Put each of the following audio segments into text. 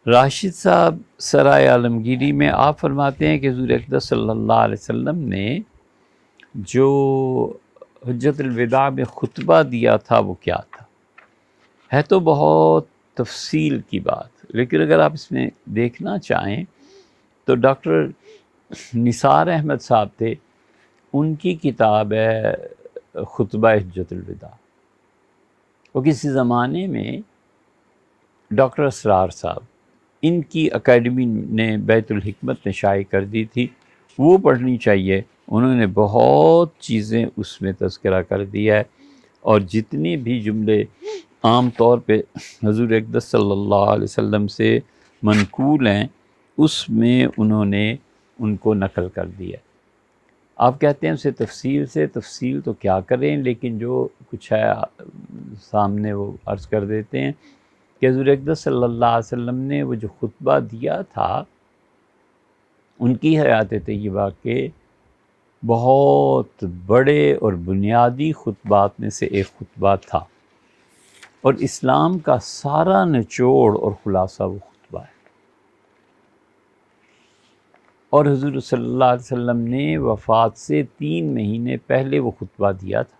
راشد صاحب سرائے عالمگیری میں آپ فرماتے ہیں کہ حضور اقدس صلی اللہ علیہ وسلم نے جو حجۃ الوداع میں خطبہ دیا تھا وہ کیا تھا؟ ہے تو بہت تفصیل کی بات، لیکن اگر آپ اس میں دیکھنا چاہیں تو ڈاکٹر نثار احمد صاحب تھے، ان کی کتاب ہے خطبہ حجۃ الوداع۔ وہ کسی زمانے میں ڈاکٹر اسرار صاحب، ان کی اکیڈمی نے بیت الحکمت میں شائع کر دی تھی، وہ پڑھنی چاہیے۔ انہوں نے بہت چیزیں اس میں تذکرہ کر دیا ہے، اور جتنے بھی جملے عام طور پہ حضور اقدس صلی اللہ علیہ وسلم سے منقول ہیں اس میں انہوں نے ان کو نقل کر دیا ہے۔ آپ کہتے ہیں اسے تفصیل تو کیا کریں، لیکن جو کچھ ہے سامنے وہ عرض کر دیتے ہیں کہ حضور اقدس صلی اللہ علیہ وسلم نے وہ جو خطبہ دیا تھا ان کی حیات طیبہ کے بہت بڑے اور بنیادی خطبات میں سے ایک خطبہ تھا، اور اسلام کا سارا نچوڑ اور خلاصہ وہ خطبہ ہے۔ اور حضور صلی اللہ علیہ وسلم نے وفات سے 3 مہینے پہلے وہ خطبہ دیا تھا۔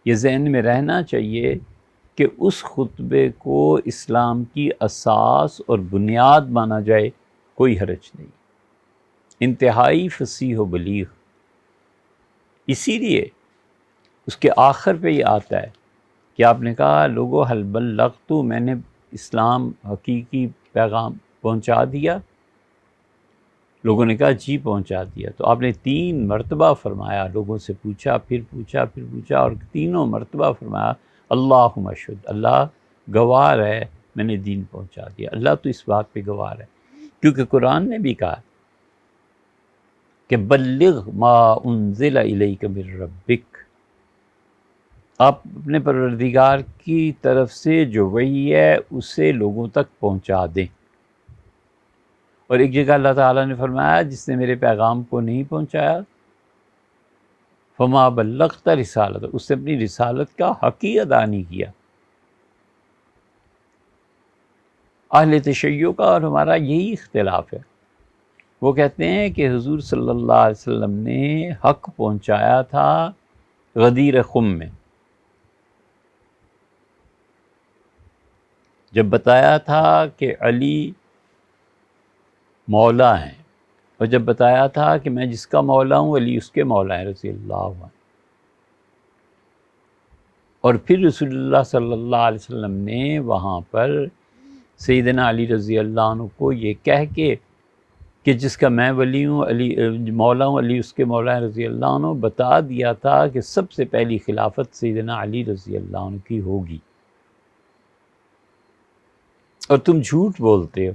یہ ذہن میں رہنا چاہیے کہ اس خطبے کو اسلام کی اساس اور بنیاد مانا جائے، کوئی حرج نہیں، انتہائی فصیح و بلیغ۔ اسی لیے اس کے آخر پہ یہ آتا ہے کہ آپ نے کہا لوگو حل بلغت، میں نے اسلام حقیقی پیغام پہنچا دیا؟ لوگوں نے کہا جی پہنچا دیا۔ تو آپ نے 3 مرتبہ فرمایا، لوگوں سے پوچھا پھر پوچھا، اور تینوں مرتبہ فرمایا اللہم اشہد، اللہ گواہ ہے میں نے دین پہنچا دیا۔ اللہ تو اس بات پہ گواہ ہے، کیونکہ قرآن نے بھی کہا کہ بلغ ما انزل الیک من ربک، آپ اپنے پروردگار کی طرف سے جو وحی ہے اسے لوگوں تک پہنچا دیں۔ اور ایک جگہ اللہ تعالیٰ نے فرمایا جس نے میرے پیغام کو نہیں پہنچایا فما بلغت رسالت، اس نے اپنی رسالت کا حق ہی ادا نہیں کیا۔ اہل تشیع کا اور ہمارا یہی اختلاف ہے، وہ کہتے ہیں کہ حضور صلی اللہ علیہ وسلم نے حق پہنچایا تھا غدیر خم میں، جب بتایا تھا کہ علی مولا ہیں، اور جب بتایا تھا کہ میں جس کا مولا ہوں علی اس کے مولا ہیں رضی اللہ عنہ، اور پھر رسول اللہ صلی اللہ علیہ وسلم نے وہاں پر سیدنا علی رضی اللہ عنہ کو یہ کہہ کے کہ جس کا میں ولی ہوں علی مولا ہوں علی اس کے مولا ہیں رضی اللہ عنہ، بتا دیا تھا کہ سب سے پہلی خلافت سیدنا علی رضی اللہ عنہ کی ہوگی، اور تم جھوٹ بولتے ہو۔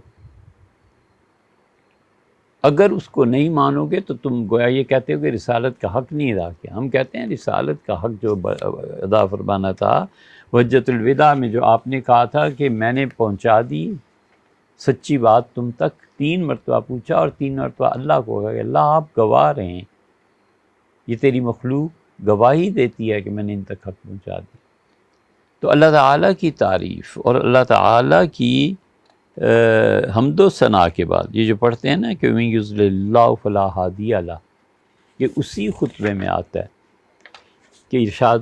اگر اس کو نہیں مانو گے تو تم گویا یہ کہتے ہو کہ رسالت کا حق نہیں ادا کیا۔ ہم کہتے ہیں رسالت کا حق جو ادا فرمانا تھا حجۃ الوداع میں، جو آپ نے کہا تھا کہ میں نے پہنچا دی سچی بات تم تک، 3 مرتبہ پوچھا اور 3 مرتبہ اللہ کو کہا کہ اللہ آپ گواہ رہیں، یہ تیری مخلوق گواہی دیتی ہے کہ میں نے ان تک حق پہنچا دی۔ تو اللہ تعالیٰ کی تعریف اور اللہ تعالیٰ کی حمد و ثنا کے بعد یہ جو پڑھتے ہیں نا کہ وَمَن يُضْلِلِ اللَّهُ فَلَا هَادِيَ لَهُ، یہ اسی خطبے میں آتا ہے کہ ارشاد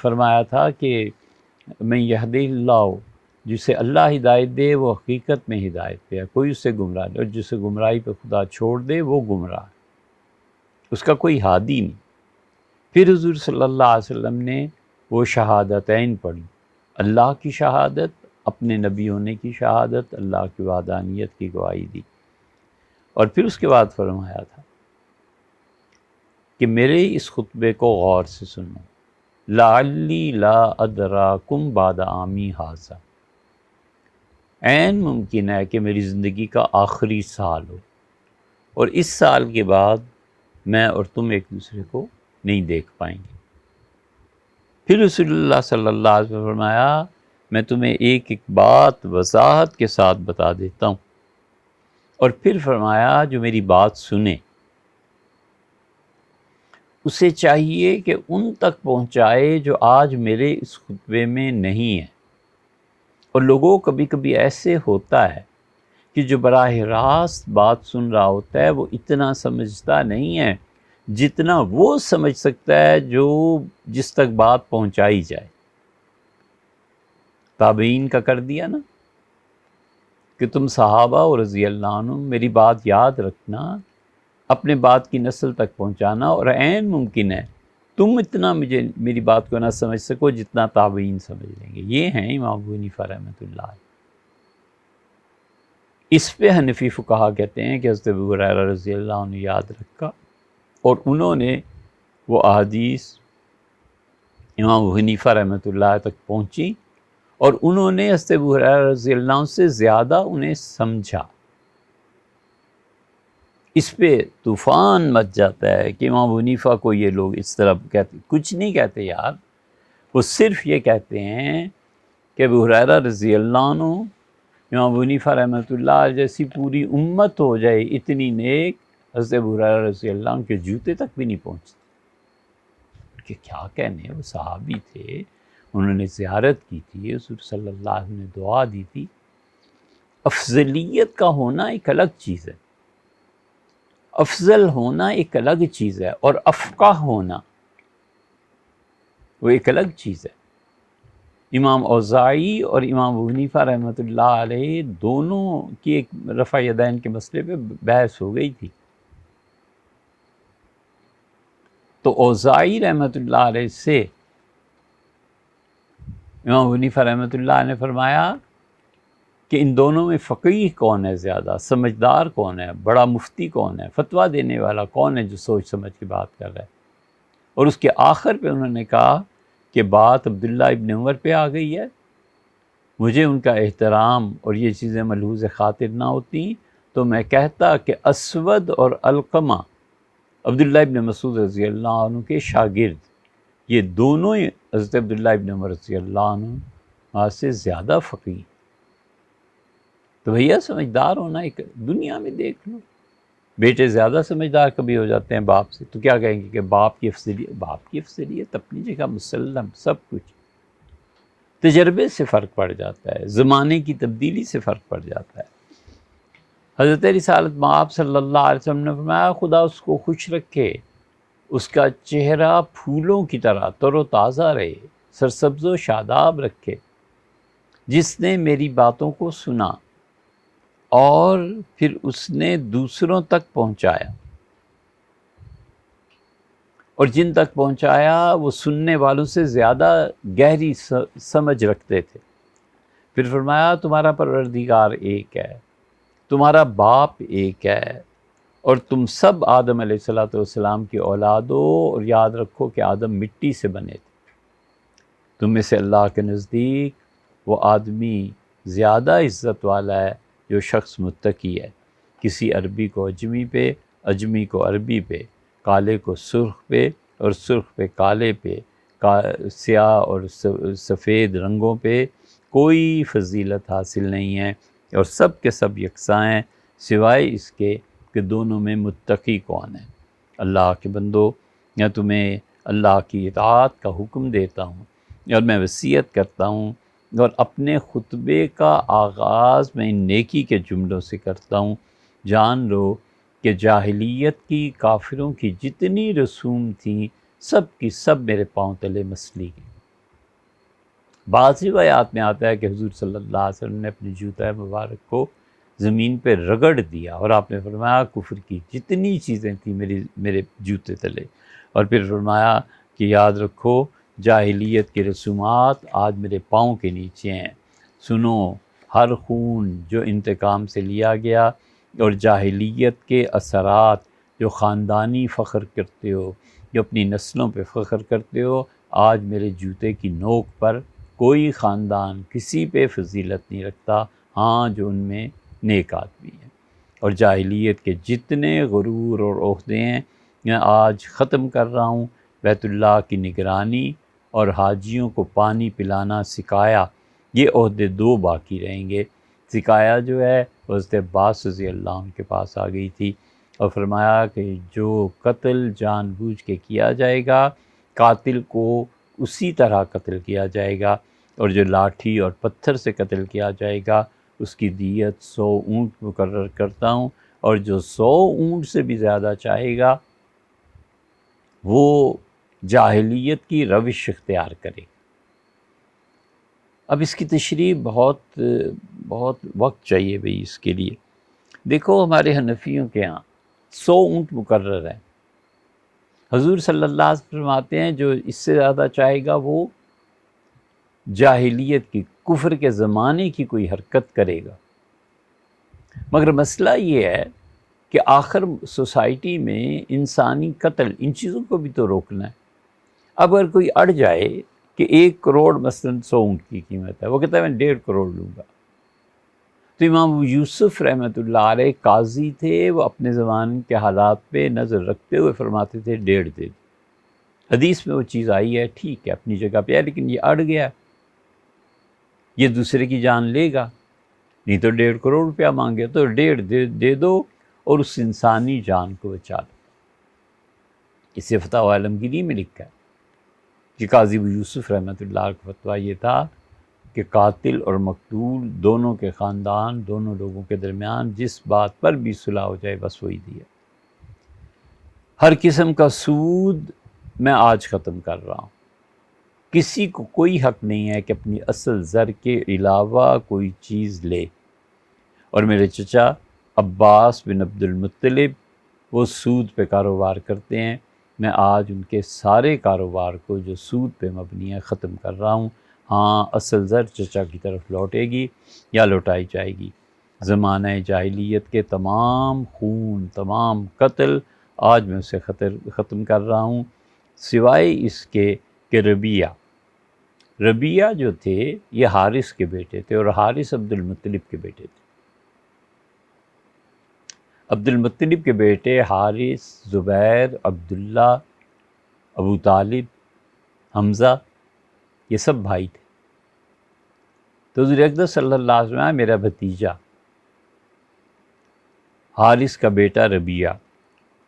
فرمایا تھا کہ مَن يَهْدِهِ اللَّهُ، جسے اللہ ہدایت دے وہ حقیقت میں ہدایت پہ ہے، کوئی اسے گمراہ نہیں، اور جسے گمراہی پہ خدا چھوڑ دے وہ گمراہ ہے، اس کا کوئی ہادی نہیں۔ پھر حضور صلی اللہ علیہ وسلم نے وہ شہادتین پڑھی، اللہ کی شہادت، اپنے نبی ہونے کی شہادت، اللہ کی وحدانیت کی گواہی دی، اور پھر اس کے بعد فرمایا تھا کہ میرے اس خطبے کو غور سے سنو، لعلی لا ادراکم بعد عامی ھذا، عین ممکن ہے کہ میری زندگی کا آخری سال ہو، اور اس سال کے بعد میں اور تم ایک دوسرے کو نہیں دیکھ پائیں گے۔ پھر رسول اللہ صلی اللہ علیہ وسلم فرمایا میں تمہیں ایک ایک بات وضاحت کے ساتھ بتا دیتا ہوں، اور پھر فرمایا جو میری بات سنے اسے چاہیے کہ ان تک پہنچائے جو آج میرے اس خطبے میں نہیں ہے، اور لوگوں کبھی کبھی ایسے ہوتا ہے کہ جو براہ راست بات سن رہا ہوتا ہے وہ اتنا سمجھتا نہیں ہے جتنا وہ سمجھ سکتا ہے جس تک بات پہنچائی جائے۔ تابعین کا کر دیا نا کہ تم صحابہ اور رضی اللہ عنہ میری بات یاد رکھنا، اپنے بات کی نسل تک پہنچانا، اور عین ممکن ہے تم اتنا میری بات کو نہ سمجھ سکو جتنا تابعین سمجھ لیں گے۔ یہ ہیں امام ابو حنیفہ رحمۃ اللہ علیہ۔ اس پہ حنفی فقہا کہتے ہیں کہ حضرت ابو ہریرہ رضی اللہ عنہ یاد رکھا، اور انہوں نے وہ احادیث امام ابو حنیفہ رحمۃ اللہ تک پہنچی، اور انہوں نے حضرت ابو ہریرہ رضی اللہ عنہ سے زیادہ انہیں سمجھا۔ اس پہ طوفان مچ جاتا ہے کہ امام ابو حنیفہ کو یہ لوگ اس طرح کہتے، کچھ نہیں کہتے یار، وہ صرف یہ کہتے ہیں کہ ابو ہریرہ رضی اللہ عنہ، امام ابو حنیفہ رحمۃ اللہ جیسی پوری امت ہو جائے اتنی نیک، حضرت ابو ہریرہ رضی اللہ عنہ کے جوتے تک بھی نہیں پہنچتے۔ کہ کیا کہنے، وہ صحابی تھے، انہوں نے زیارت کی تھی، حضور صلی اللہ علیہ وسلم نے دعا دی تھی۔ افضلیت کا ہونا ایک الگ چیز ہے، افضل ہونا ایک الگ چیز ہے، اور افقہ ہونا وہ ایک الگ چیز ہے۔ امام اوزاعی اور امام ابو حنیفہ رحمۃ اللہ علیہ دونوں کی ایک رفع یدین کے مسئلے پہ بحث ہو گئی تھی، تو اوزاعی رحمۃ اللہ علیہ سے امام ابو حنیفہ رحمۃ اللہ نے فرمایا کہ ان دونوں میں فقیہ کون ہے زیادہ، سمجھدار کون ہے، بڑا مفتی کون ہے، فتویٰ دینے والا کون ہے جو سوچ سمجھ کے بات کر رہا ہے۔ اور اس کے آخر پہ انہوں نے کہا کہ بات عبداللہ ابن عمر پہ آ گئی ہے، مجھے ان کا احترام اور یہ چیزیں ملحوظ خاطر نہ ہوتی تو میں کہتا کہ اسود اور علقمہ عبداللہ ابن مسعود رضی اللہ عنہ کے شاگرد، یہ دونوں ہی حضرت عبداللہ ابن عمر رضی اللہ عنہ سے زیادہ فقیہ۔ تو بھیا سمجھدار ہونا ایک دنیا میں دیکھ لو، بیٹے زیادہ سمجھدار کبھی ہو جاتے ہیں باپ سے، تو کیا کہیں گے کہ باپ کی افضلیت اپنی جگہ مسلم، سب کچھ تجربے سے فرق پڑ جاتا ہے، زمانے کی تبدیلی سے فرق پڑ جاتا ہے۔ حضرت رسالت مآب صلی اللہ علیہ وسلم نے فرمایا خدا اس کو خوش رکھے، اس کا چہرہ پھولوں کی طرح تر و تازہ رہے، سرسبز و شاداب رکھے، جس نے میری باتوں کو سنا اور پھر اس نے دوسروں تک پہنچایا، اور جن تک پہنچایا وہ سننے والوں سے زیادہ گہری سمجھ رکھتے تھے۔ پھر فرمایا تمہارا پروردگار ایک ہے، تمہارا باپ ایک ہے، اور تم سب آدم علیہ السلام کی اولاد ہو، اور یاد رکھو کہ آدم مٹی سے بنے تھے۔ تم میں سے اللہ کے نزدیک وہ آدمی زیادہ عزت والا ہے جو شخص متقی ہے، کسی عربی کو اجمی پہ، اجمی کو عربی پہ، کالے کو سرخ پہ، اور سرخ پہ کالے پہ، سیاہ اور سفید رنگوں پہ کوئی فضیلت حاصل نہیں ہے، اور سب کے سب یکساں ہیں سوائے اس کے کہ دونوں میں متقی کون ہے۔ اللہ کے بندو، میں تمہیں اللہ کی اطاعت کا حکم دیتا ہوں، اور میں وصیت کرتا ہوں، اور اپنے خطبے کا آغاز میں ان نیکی کے جملوں سے کرتا ہوں، جان لو کہ جاہلیت کی کافروں کی جتنی رسوم تھیں سب کی سب میرے پاؤں تلے مسلی گئی۔ بعض روایات میں آتا ہے کہ حضور صلی اللہ علیہ وسلم نے اپنے جوتا مبارک کو زمین پہ رگڑ دیا، اور آپ نے فرمایا کفر کی جتنی چیزیں تھیں میرے جوتے تلے، اور پھر فرمایا کہ یاد رکھو جاہلیت کی رسومات آج میرے پاؤں کے نیچے ہیں، سنو ہر خون جو انتقام سے لیا گیا اور جاہلیت کے اثرات جو خاندانی فخر کرتے ہو، جو اپنی نسلوں پہ فخر کرتے ہو، آج میرے جوتے کی نوک پر کوئی خاندان کسی پہ فضیلت نہیں رکھتا، ہاں جو ان میں نیک آدمی ہیں۔ اور جاہلیت کے جتنے غرور اور عہدے ہیں میں آج ختم کر رہا ہوں، بیت اللہ کی نگرانی اور حاجیوں کو پانی پلانا سکایا، یہ عہدے دو باقی رہیں گے۔ سکایا جو ہے حضرت عباس رضی اللہ عنہ کے پاس آ گئی تھی، اور فرمایا کہ جو قتل جان بوجھ کے کیا جائے گا قاتل کو اسی طرح قتل کیا جائے گا، اور جو لاٹھی اور پتھر سے قتل کیا جائے گا اس کی دیت 100 اونٹ مقرر کرتا ہوں، اور جو 100 اونٹ سے بھی زیادہ چاہے گا وہ جاہلیت کی روش اختیار کرے۔ اب اس کی تشریح بہت وقت چاہیے بھئی اس کے لیے۔ دیکھو ہمارے حنفیوں کے ہاں 100 اونٹ مقرر ہیں، حضور صلی اللہ علیہ وسلم فرماتے ہیں جو اس سے زیادہ چاہے گا وہ جاہلیت کی، کفر کے زمانے کی کوئی حرکت کرے گا۔ مگر مسئلہ یہ ہے کہ آخر سوسائٹی میں انسانی قتل، ان چیزوں کو بھی تو روکنا ہے۔ اب اگر کوئی اڑ جائے کہ 1 کروڑ مثلاً 100 اونٹ کی قیمت ہے، وہ کہتا ہے میں 1.5 کروڑ لوں گا، تو امام ابو یوسف رحمۃ اللہ علیہ قاضی تھے، وہ اپنے زمانے کے حالات پہ نظر رکھتے ہوئے فرماتے تھے 1.5 دے دو۔ حدیث میں وہ چیز آئی ہے، ٹھیک ہے اپنی جگہ پہ ہے، لیکن یہ اڑ گیا، یہ دوسرے کی جان لے گا، نہیں تو 1.5 کروڑ روپیہ مانگے تو 1.5 دے دو اور اس انسانی جان کو بچا لو۔ اسے فتاوی عالمگیری میں لکھا ہے کہ قاضی ابو یوسف رحمۃ اللہ کا فتویٰ یہ تھا کہ قاتل اور مقتول دونوں کے خاندان، دونوں لوگوں کے درمیان جس بات پر بھی صلح ہو جائے بس وہی دیا۔ ہر قسم کا سود میں آج ختم کر رہا ہوں، کسی کو کوئی حق نہیں ہے کہ اپنی اصل زر کے علاوہ کوئی چیز لے۔ اور میرے چچا عباس بن عبد المطلب وہ سود پہ کاروبار کرتے ہیں، میں آج ان کے سارے کاروبار کو جو سود پہ مبنی ہے ختم کر رہا ہوں۔ ہاں اصل زر چچا کی طرف لوٹے گی یا لوٹائی جائے گی۔ زمانہ جاہلیت کے تمام خون، تمام قتل آج میں اسے ختم کر رہا ہوں، سوائے اس کے کہ ربیہ جو تھے یہ حارث کے بیٹے تھے، اور حارث عبد المطلب کے بیٹے تھے۔ عبد المطلب کے بیٹے حارث، زبیر، عبداللہ، ابو طالب، حمزہ، یہ سب بھائی تھے۔ تو حضور اقدس صلی اللہ علیہ وسلم میرا بھتیجا حارث کا بیٹا ربیہ،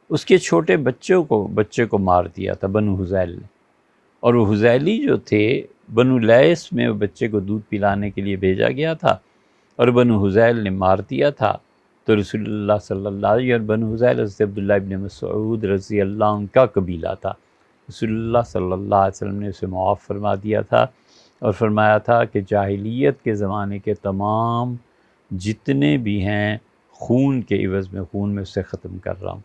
اس کے چھوٹے بچے کو مار دیا تھا بنو حذیل نے، اور وہ حذیلی جو تھے بنو لیس میں بچے کو دودھ پلانے کے لیے بھیجا گیا تھا، اور بنو حذیل نے مار دیا تھا۔ تو رسول اللہ صلی اللہ علیہ وسلم، بنو حذیل حضرت عبداللہ ابن مسعود رضی اللہ عنہ کا قبیلہ تھا، رسول اللہ صلی اللہ علیہ وسلم نے اسے معاف فرما دیا تھا، اور فرمایا تھا کہ جاہلیت کے زمانے کے تمام جتنے بھی ہیں خون کے عوض میں خون میں اسے ختم کر رہا ہوں۔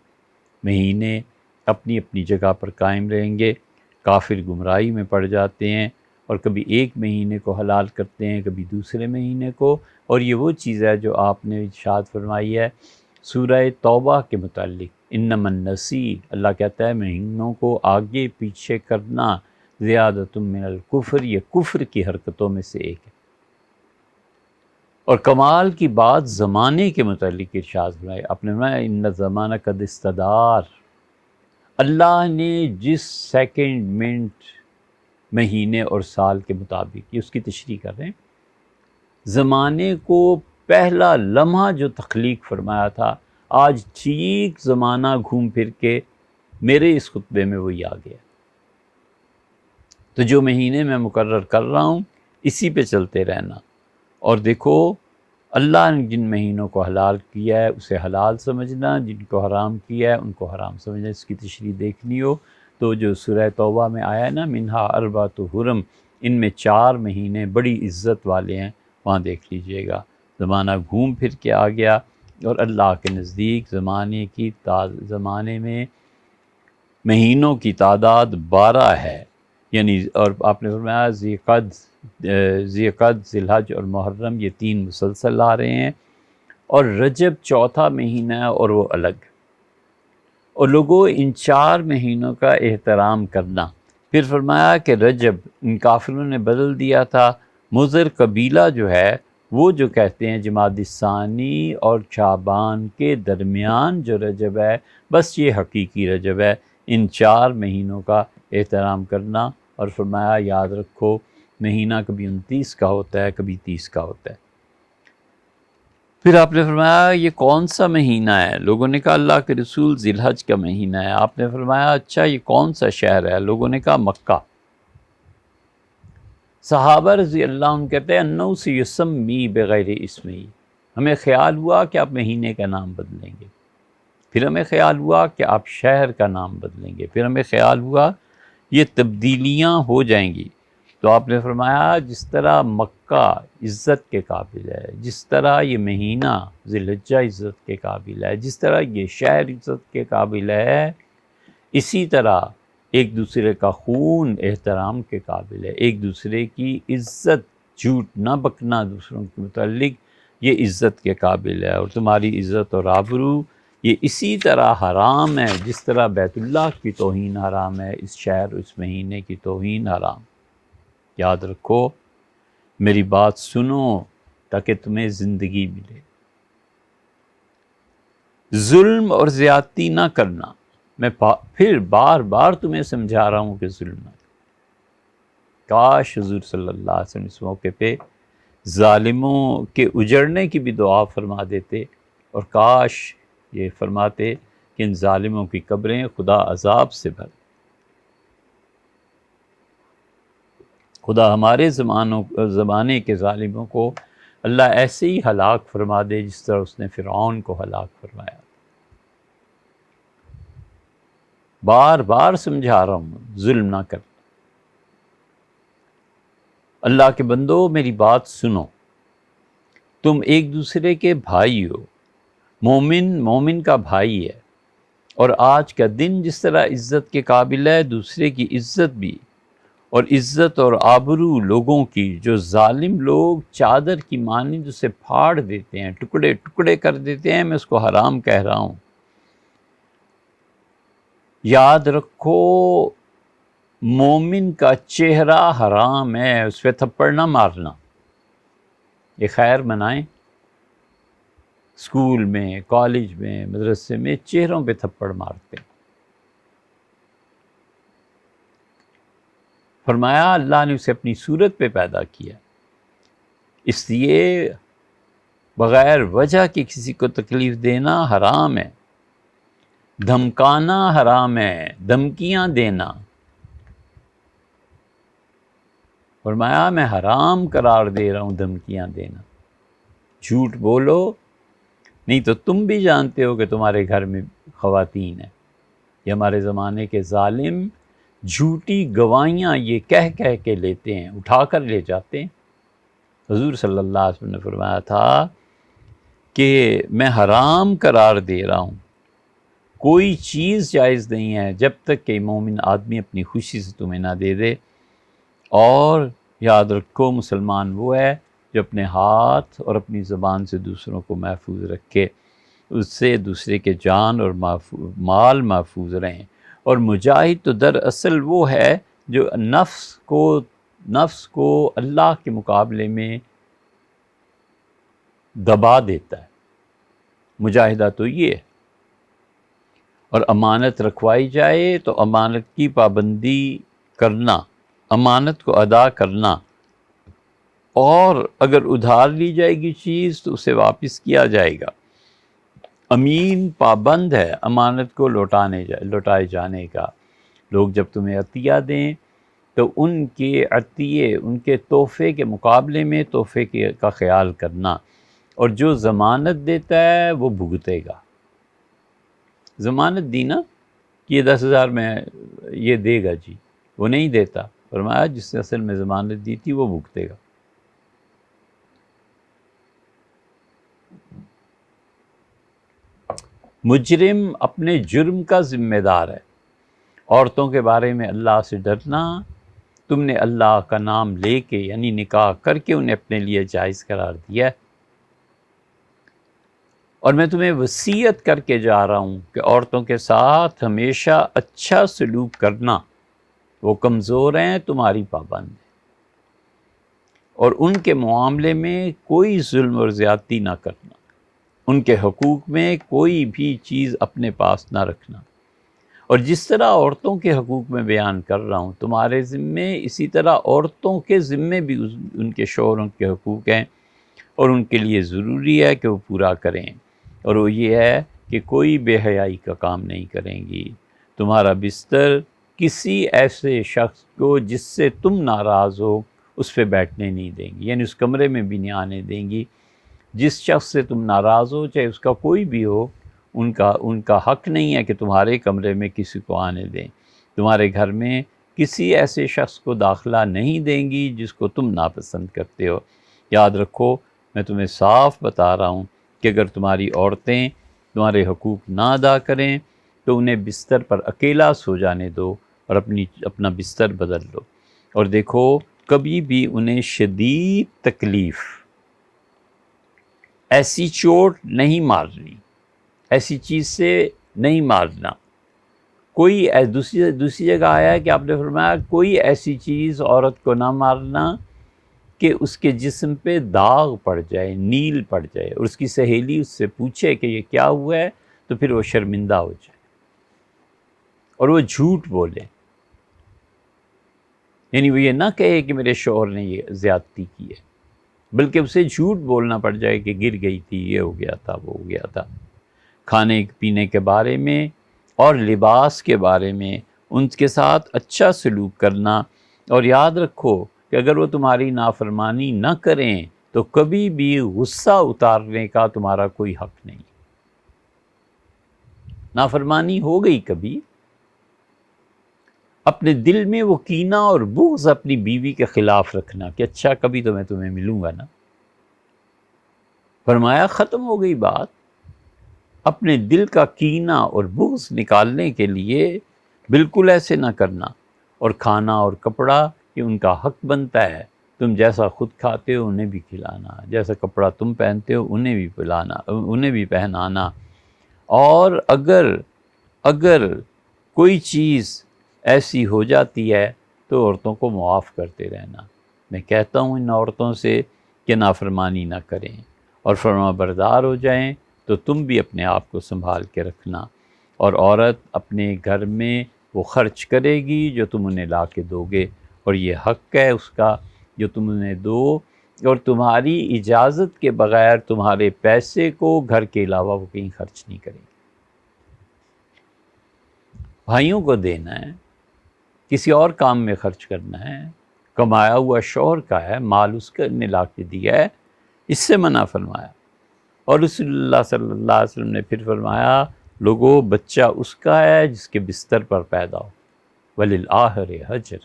مہینے اپنی اپنی جگہ پر قائم رہیں گے، کافر گمراہی میں پڑ جاتے ہیں، اور کبھی ایک مہینے کو حلال کرتے ہیں، کبھی دوسرے مہینے کو، اور یہ وہ چیز ہے جو آپ نے ارشاد فرمائی ہے سورہ توبہ کے متعلق، انما النسیء، اللہ کہتا ہے مہینوں کو آگے پیچھے کرنا زیادۃ من الکفر، یہ کفر کی حرکتوں میں سے ایک ہے۔ اور کمال کی بات زمانے کے متعلق ارشاد فرمائی، آپ نے فرمایا ان الزمانہ قد استدار، اللہ نے جس سیکنڈ، منٹ، مہینے اور سال کے مطابق، یہ اس کی تشریح کر رہے ہیں، زمانے کو پہلا لمحہ جو تخلیق فرمایا تھا، آج ٹھیک زمانہ گھوم پھر کے میرے اس خطبے میں وہی آ گیا۔ تو جو مہینے میں مقرر کر رہا ہوں اسی پہ چلتے رہنا، اور دیکھو اللہ نے جن مہینوں کو حلال کیا ہے اسے حلال سمجھنا، جن کو حرام کیا ہے ان کو حرام سمجھنا۔ اس کی تشریح دیکھنی ہو تو جو سورہ توبہ میں آیا ہے نا، منہا اربعۃ حرم، ان میں 4 مہینے بڑی عزت والے ہیں، وہاں دیکھ لیجئے گا۔ زمانہ گھوم پھر کے آ گیا، اور اللہ کے نزدیک زمانے میں مہینوں کی تعداد 12 ہے، یعنی، اور آپ نے فرمایا ذی قعد، ذی الحج اور محرم، یہ 3 مسلسل آ رہے ہیں، اور رجب 4تھا مہینہ ہے اور وہ الگ۔ اور لوگوں ان 4 مہینوں کا احترام کرنا۔ پھر فرمایا کہ رجب ان کافروں نے بدل دیا تھا، مضر قبیلہ جو ہے وہ جو کہتے ہیں جمادی ثانی اور شعبان کے درمیان جو رجب ہے، بس یہ حقیقی رجب ہے۔ ان 4 مہینوں کا احترام کرنا، اور فرمایا یاد رکھو مہینہ کبھی 29 کا ہوتا ہے، کبھی 30 کا ہوتا ہے۔ پھر آپ نے فرمایا یہ کون سا مہینہ ہے؟ لوگوں نے کہا اللہ کے رسول ذی الحج کا مہینہ ہے۔ آپ نے فرمایا اچھا یہ کون سا شہر ہے؟ لوگوں نے کہا مکہ۔ صحابہ رضی اللہ عنہ کہتے ہیں انہو سے یسمی بغیر اسمی، ہمیں خیال ہوا کہ آپ مہینے کا نام بدلیں گے، پھر ہمیں خیال ہوا کہ آپ شہر کا نام بدلیں گے، پھر ہمیں خیال ہوا یہ تبدیلیاں ہو جائیں گی۔ تو آپ نے فرمایا جس طرح مکہ عزت کے قابل ہے، جس طرح یہ مہینہ ذی الحجہ عزت کے قابل ہے، جس طرح یہ شہر عزت کے قابل ہے، اسی طرح ایک دوسرے کا خون احترام کے قابل ہے، ایک دوسرے کی عزت، جھوٹ نہ بکنا دوسروں کے متعلق، یہ عزت کے قابل ہے، اور تمہاری عزت اور آبرو یہ اسی طرح حرام ہے جس طرح بیت اللہ کی توہین حرام ہے، اس شہر اس مہینے کی توہین حرام۔ یاد رکھو، میری بات سنو تاکہ تمہیں زندگی ملے۔ ظلم اور زیادتی نہ کرنا، میں پھر بار بار تمہیں سمجھا رہا ہوں کہ ظلم نہ کرنا۔ کاش حضور صلی اللہ علیہ وسلم اس موقع پہ ظالموں کے اجڑنے کی بھی دعا فرما دیتے، اور کاش یہ فرماتے کہ ان ظالموں کی قبریں خدا عذاب سے بھر، خدا ہمارے زمانے کے ظالموں کو اللہ ایسے ہی ہلاک فرما دے جس طرح اس نے فرعون کو ہلاک فرمایا۔ بار بار سمجھا رہا ہوں، ظلم نہ کر۔ اللہ کے بندو میری بات سنو، تم ایک دوسرے کے بھائی ہو، مومن کا بھائی ہے، اور آج کا دن جس طرح عزت کے قابل ہے، دوسرے کی عزت بھی، اور عزت اور آبرو لوگوں کی جو ظالم لوگ چادر کی مانند اسے پھاڑ دیتے ہیں، ٹکڑے ٹکڑے کر دیتے ہیں، میں اس کو حرام کہہ رہا ہوں۔ یاد رکھو، مومن کا چہرہ حرام ہے، اس پہ تھپڑ نہ مارنا۔ یہ خیر منائیں، اسکول میں، کالج میں، مدرسے میں چہروں پہ تھپڑ مارتے ہیں۔ فرمایا اللہ نے اسے اپنی صورت پہ پیدا کیا، اس لیے بغیر وجہ کے کسی کو تکلیف دینا حرام ہے، دھمکانا حرام ہے، دھمکیاں دینا۔ فرمایا میں حرام قرار دے رہا ہوں دھمکیاں دینا۔ جھوٹ بولو، نہیں تو تم بھی جانتے ہو کہ تمہارے گھر میں خواتین ہیں۔ یہ ہمارے زمانے کے ظالم جھوٹی گواہیاں یہ کہہ کہہ کے لیتے ہیں، اٹھا کر لے جاتے ہیں۔ حضور صلی اللہ علیہ وسلم نے فرمایا تھا کہ میں حرام قرار دے رہا ہوں، کوئی چیز جائز نہیں ہے جب تک کہ مومن آدمی اپنی خوشی سے تمہیں نہ دے دے۔ اور یاد رکھو، مسلمان وہ ہے جو اپنے ہاتھ اور اپنی زبان سے دوسروں کو محفوظ رکھے، اس سے دوسرے کے جان اور مال محفوظ رہیں۔ اور مجاہد تو دراصل وہ ہے جو نفس کو اللہ کے مقابلے میں دبا دیتا ہے، مجاہدہ تو یہ ہے۔ اور امانت رکھوائی جائے تو امانت کی پابندی کرنا، امانت کو ادا کرنا، اور اگر ادھار لی جائے گی چیز تو اسے واپس کیا جائے گا۔ امین پابند ہے امانت کو لوٹائے جانے کا۔ لوگ جب تمہیں عطیہ دیں تو ان کے عطیے، ان کے تحفے کے مقابلے میں تحفے کا خیال کرنا، اور جو ضمانت دیتا ہے وہ بھگتے گا۔ ضمانت دی نا کہ یہ 10,000 میں یہ دے گا جی، وہ نہیں دیتا، فرمایا جس نے اصل میں ضمانت دی تھی وہ بھگتے گا۔ مجرم اپنے جرم کا ذمہ دار ہے۔ عورتوں کے بارے میں اللہ سے ڈرنا، تم نے اللہ کا نام لے کے یعنی نکاح کر کے انہیں اپنے لیے جائز قرار دیا ہے، اور میں تمہیں وصیت کر کے جا رہا ہوں کہ عورتوں کے ساتھ ہمیشہ اچھا سلوک کرنا، وہ کمزور ہیں، تمہاری پابند ہیں، اور ان کے معاملے میں کوئی ظلم اور زیادتی نہ کرنا، ان کے حقوق میں کوئی بھی چیز اپنے پاس نہ رکھنا۔ اور جس طرح عورتوں کے حقوق میں بیان کر رہا ہوں تمہارے ذمے، اسی طرح عورتوں کے ذمے بھی ان کے شوہروں کے حقوق ہیں، اور ان کے لیے ضروری ہے کہ وہ پورا کریں، اور وہ یہ ہے کہ کوئی بے حیائی کا کام نہیں کریں گی۔ تمہارا بستر کسی ایسے شخص کو جس سے تم ناراض ہو اس پہ بیٹھنے نہیں دیں گی، یعنی اس کمرے میں بھی نہیں آنے دیں گی۔ جس شخص سے تم ناراض ہو، چاہے اس کا کوئی بھی ہو، ان کا حق نہیں ہے کہ تمہارے کمرے میں کسی کو آنے دیں۔ تمہارے گھر میں کسی ایسے شخص کو داخلہ نہیں دیں گی جس کو تم ناپسند کرتے ہو۔ یاد رکھو، میں تمہیں صاف بتا رہا ہوں کہ اگر تمہاری عورتیں تمہارے حقوق نہ ادا کریں تو انہیں بستر پر اکیلا سو جانے دو اور اپنا بستر بدل لو، اور دیکھو کبھی بھی انہیں شدید تکلیف، ایسی چوٹ نہیں مارنی، ایسی چیز سے نہیں مارنا۔ کوئی دوسری جگہ آیا ہے کہ آپ نے فرمایا کوئی ایسی چیز عورت کو نہ مارنا کہ اس کے جسم پہ داغ پڑ جائے، نیل پڑ جائے، اور اس کی سہیلی اس سے پوچھے کہ یہ کیا ہوا ہے تو پھر وہ شرمندہ ہو جائے اور وہ جھوٹ بولے، یعنی وہ یہ نہ کہے کہ میرے شوہر نے یہ زیادتی کی ہے، بلکہ اسے جھوٹ بولنا پڑ جائے کہ گر گئی تھی، یہ ہو گیا تھا، وہ ہو گیا تھا۔ کھانے پینے کے بارے میں اور لباس کے بارے میں ان کے ساتھ اچھا سلوک کرنا، اور یاد رکھو کہ اگر وہ تمہاری نافرمانی نہ کریں تو کبھی بھی غصہ اتارنے کا تمہارا کوئی حق نہیں۔ نافرمانی ہو گئی کبھی، اپنے دل میں وہ کینہ اور بغض اپنی بیوی کے خلاف رکھنا کہ اچھا کبھی تو میں تمہیں ملوں گا نا، فرمایا ختم ہو گئی بات۔ اپنے دل کا کینہ اور بغض نکالنے کے لیے بالکل ایسے نہ کرنا، اور کھانا اور کپڑا یہ ان کا حق بنتا ہے، تم جیسا خود کھاتے ہو انہیں بھی کھلانا، جیسا کپڑا تم پہنتے ہو انہیں بھی پہنانا، اور اگر کوئی چیز ایسی ہو جاتی ہے تو عورتوں کو معاف کرتے رہنا۔ میں کہتا ہوں ان عورتوں سے کہ نافرمانی نہ کریں اور فرما بردار ہو جائیں، تو تم بھی اپنے آپ کو سنبھال کے رکھنا، اور عورت اپنے گھر میں وہ خرچ کرے گی جو تم انہیں لا کے دو گے، اور یہ حق ہے اس کا جو تم انہیں دو، اور تمہاری اجازت کے بغیر تمہارے پیسے کو گھر کے علاوہ وہ کہیں خرچ نہیں کریں گے۔ بھائیوں کو دینا ہے، کسی اور کام میں خرچ کرنا ہے، کمایا ہوا شوہر کا ہے، مال اس کا نے لا کے دیا ہے، اس سے منع فرمایا۔ اور رسول اللہ صلی اللہ علیہ وسلم نے پھر فرمایا لوگوں، بچہ اس کا ہے جس کے بستر پر پیدا ہو، وَلِلْآخِرِ حَجْرٌ،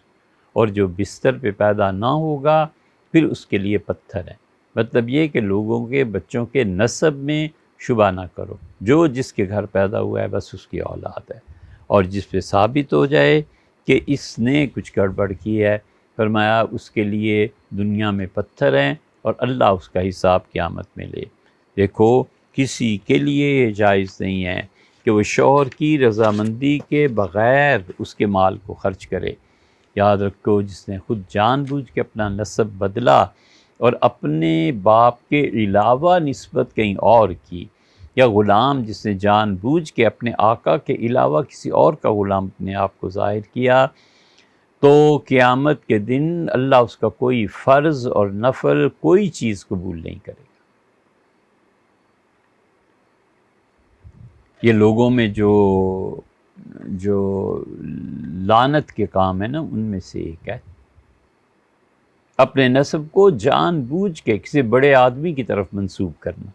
اور جو بستر پہ پیدا نہ ہوگا پھر اس کے لیے پتھر ہے۔ مطلب یہ کہ لوگوں کے بچوں کے نسب میں شبہ نہ کرو، جو جس کے گھر پیدا ہوا ہے بس اس کی اولاد ہے، اور جس پہ ثابت ہو جائے کہ اس نے کچھ گڑبڑ کی ہے، فرمایا اس کے لیے دنیا میں پتھر ہیں اور اللہ اس کا حساب قیامت میں لے۔ دیکھو کسی کے لیے یہ جائز نہیں ہے کہ وہ شوہر کی رضامندی کے بغیر اس کے مال کو خرچ کرے۔ یاد رکھو جس نے خود جان بوجھ کے اپنا نسب بدلا اور اپنے باپ کے علاوہ نسبت کہیں اور کی، یا غلام جس نے جان بوجھ کے اپنے آقا کے علاوہ کسی اور کا غلام اپنے آپ کو ظاہر کیا، تو قیامت کے دن اللہ اس کا کوئی فرض اور نفل کوئی چیز قبول نہیں کرے گا۔ یہ لوگوں میں جو لعنت کے کام ہے نا، ان میں سے ایک ہے اپنے نسب کو جان بوجھ کے کسی بڑے آدمی کی طرف منسوب کرنا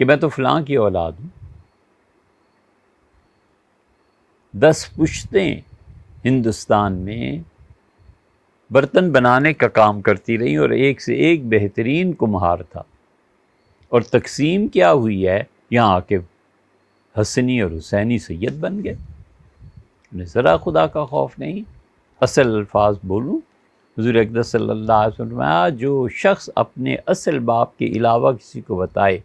کہ میں تو فلاں کی اولاد ہوں۔ 10 پشتیں ہندوستان میں برتن بنانے کا کام کرتی رہی اور ایک سے ایک بہترین کمہار تھا، اور تقسیم کیا ہوئی ہے، یہاں آ کے حسنی اور حسینی سید بن گئے۔ انہیں ذرا خدا کا خوف نہیں۔ اصل الفاظ بولوں، حضور اقدس صلی اللہ علیہ وسلم فرمایا جو شخص اپنے اصل باپ کے علاوہ کسی کو بتائے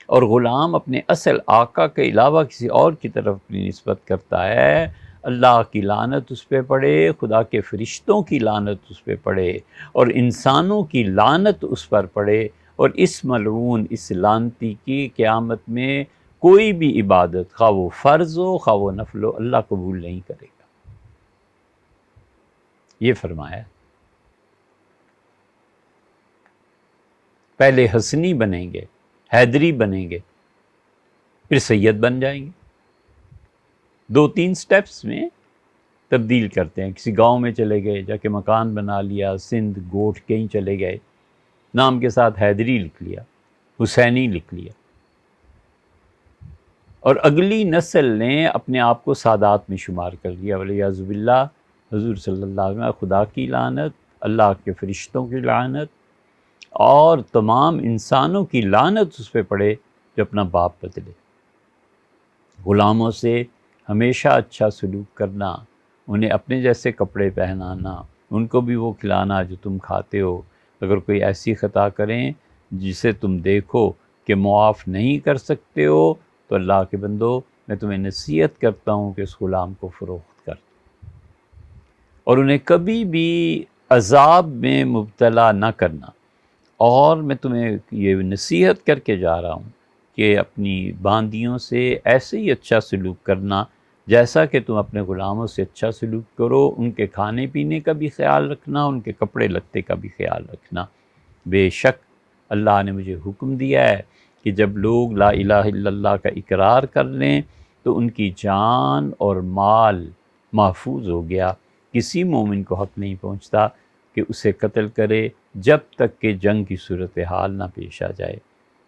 اور غلام اپنے اصل آقا کے علاوہ کسی اور کی طرف اپنی نسبت کرتا ہے، اللہ کی لعنت اس پہ پڑے، خدا کے فرشتوں کی لعنت اس پہ پڑے، اور انسانوں کی لعنت اس پر پڑے، اور اس ملعون اس لعنتی کی قیامت میں کوئی بھی عبادت، خواہ وہ فرض ہو خواہ وہ نفل ہو، اللہ قبول نہیں کرے گا۔ یہ فرمایا۔ پہلے حسنی بنیں گے، حیدری بنیں گے، پھر سید بن جائیں گے۔ 2-3 سٹیپس میں تبدیل کرتے ہیں. کسی گاؤں میں چلے گئے، جا کے مکان بنا لیا، سندھ گوٹھ کہیں چلے گئے، نام کے ساتھ حیدری لکھ لیا، حسینی لکھ لیا، اور اگلی نسل نے اپنے آپ کو سادات میں شمار کر لیا. ولیعذ باللہ، حضور صلی اللہ علیہ وسلم، خدا کی لعنت، اللہ کے فرشتوں کی لعنت اور تمام انسانوں کی لعنت اس پہ پڑے جو اپنا باپ بدلے. غلاموں سے ہمیشہ اچھا سلوک کرنا، انہیں اپنے جیسے کپڑے پہنانا، ان کو بھی وہ کھلانا جو تم کھاتے ہو. اگر کوئی ایسی خطا کریں جسے تم دیکھو کہ معاف نہیں کر سکتے ہو، تو اللہ کے بندو، میں تمہیں نصیحت کرتا ہوں کہ اس غلام کو فروخت کر، اور انہیں کبھی بھی عذاب میں مبتلا نہ کرنا. اور میں تمہیں یہ نصیحت کر کے جا رہا ہوں کہ اپنی باندیوں سے ایسے ہی اچھا سلوک کرنا جیسا کہ تم اپنے غلاموں سے اچھا سلوک کرو. ان کے کھانے پینے کا بھی خیال رکھنا، ان کے کپڑے لتے کا بھی خیال رکھنا. بے شک اللہ نے مجھے حکم دیا ہے کہ جب لوگ لا الہ الا اللہ کا اقرار کر لیں تو ان کی جان اور مال محفوظ ہو گیا. کسی مومن کو حق نہیں پہنچتا کہ اسے قتل کرے جب تک کہ جنگ کی صورتحال نہ پیش آ جائے.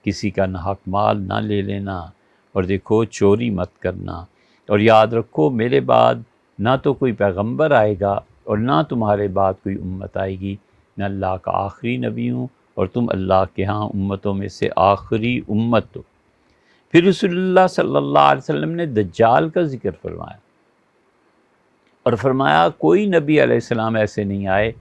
کسی کا نہ حق مال نہ لے لینا، اور دیکھو چوری مت کرنا. اور یاد رکھو میرے بعد نہ تو کوئی پیغمبر آئے گا اور نہ تمہارے بعد کوئی امت آئے گی. میں اللہ کا آخری نبی ہوں اور تم اللہ کے ہاں امتوں میں سے آخری امت ہو. پھر رسول اللہ صلی اللہ علیہ وسلم نے دجال کا ذکر فرمایا، اور فرمایا کوئی نبی علیہ السلام ایسے نہیں آئے